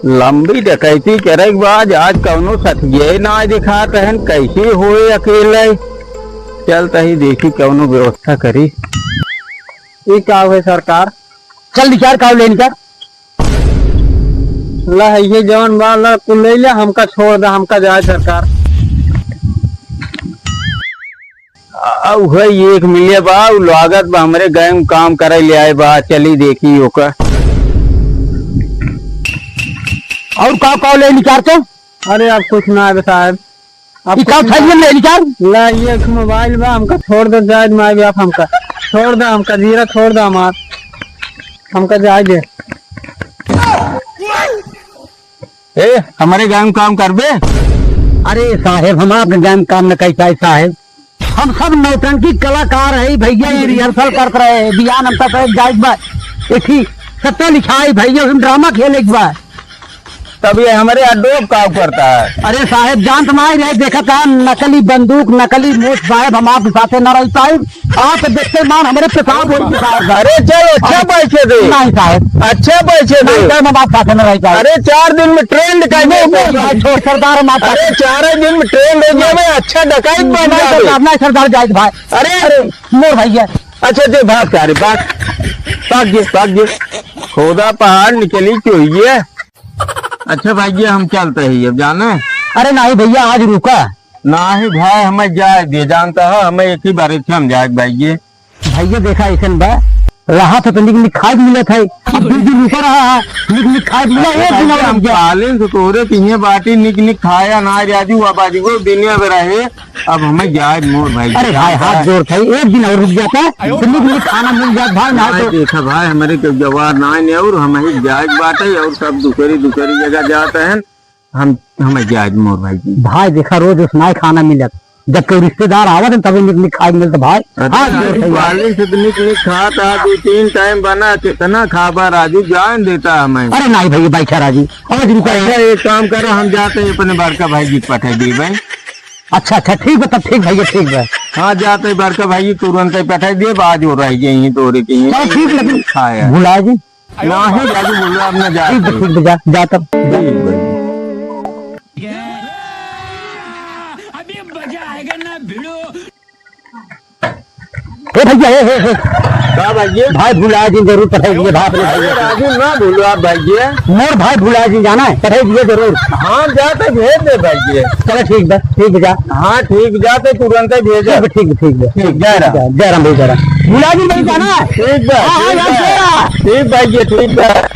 लंबी डकैती करे के बाद आज कौनो सठिये ना दिखात है, कैसे होए अकेले। चल तही देखी कौनो व्यवस्था करी। ये का हुए सरकार? चल निचार का ले निचार। ला ये जवन वाला कुल ले लिया, हमका छोड़ दे, हमका जाए सरकार। एक मिले बा लागत बा हमरे गए में काम करे ले आए बा, चली देखी ओका। और का ले निचार तो? अरे अब कुछ ना है साहब, अब का ले निचार। ला ये मोबाइल बा, हमका छोड़ दे जाए माए बाप, हमका छोड़ दे, हमका जीरा छोड़ दे, हमार हमका जाए दे। ए हमारे गाँव में काम कर बे। अरे साहेब हम आपके गाँव में काम न कर पाए साहेब, हम सब नौटंकी कलाकार है भैया, ये रिहर्सल करते रहे बियान हम तक जाए बा एक ही सत्य लिखाई भैया, हम ड्रामा खेले एक बार। तब ये हमारे अड्डो काम करता है। अरे साहेब जान तुम्हारे रहे देखा था नकली बंदूक नकली मोट साहेब, हम आपके साथ न रह पाए, आप देखते मान हमारे पेशाब हो साहब। अरे चलो अच्छा पैसे दे। नहीं साहब अच्छे पैसे दे, हम आप साथ न रह पाए। अरे 4 दिन में ट्रेंड छोड़ सरदार हम आप, अरे 4 दिन में ट्रेंड हो गया, मैं अच्छा डकैत बना सरदार जायद भाई। अरे मोर भैया अच्छा जो भाग सारे भाग खोदा पहाड़ निकली क्यों है। अच्छा भाई हम चलते ही अब जाना। अरे नहीं भैया आज रुका ना ही भाई, हमें जाए दे, जानता है हमें एक ही बार हम जाए भाई। भैया देखा ऐसा बा रहा था तो निक खाद मिला था, अब रुका रहा है निक खाद मिला एक दिन और हम पालन से तोरे पिए बाटी निक खाया ना राजू आबादी को दुनिया में रहे, अब हमें जाए मोर भाई। अरे भाई हाथ जोड़ था एक दिन और रुक जाता तो निक खाना मिल जाता भाई ना तो देखा भाई हमारे को जवाब ना है और हमें जायज बात है, और सब दूसरी जगह जाते हैं, हम हमें जायज मोर भाई देखा रोज उसना खाना मिलता, जब कोई रिश्तेदार आवत है तभी निक खाए मिलता भाई। से निक खाता 2-3 टाइम बना कितना खाबा राजू जान देता हमें। अरे नहीं भैया बैठा राजू आज रुका एक काम करो हम जाते हैं अपने बड़का भाई जी पठा दी भाई। अच्छा अच्छा ठीक है तब ठीक भैया ठीक है। हाँ जाते बड़का भाई तुरंत पठा दिए, बाज हो रही यही तोरे की ठीक लेकिन खाया भुला जी ना ही राजू बोलो अब ना जा जा तब भैया भाई भुला जी जरूर पठाई दिए राजू ना भूलो आप भाई, मोर भाई भुला जी जाना है पठाई दिए जरूर। हाँ जाते भेज दे भाई। चलो ठीक है ठीक है। हाँ ठीक जाते तुरंत भेजे। ठीक जय राम भैया भुला जी नहीं जाना। ठीक है ठीक भाई ठीक है।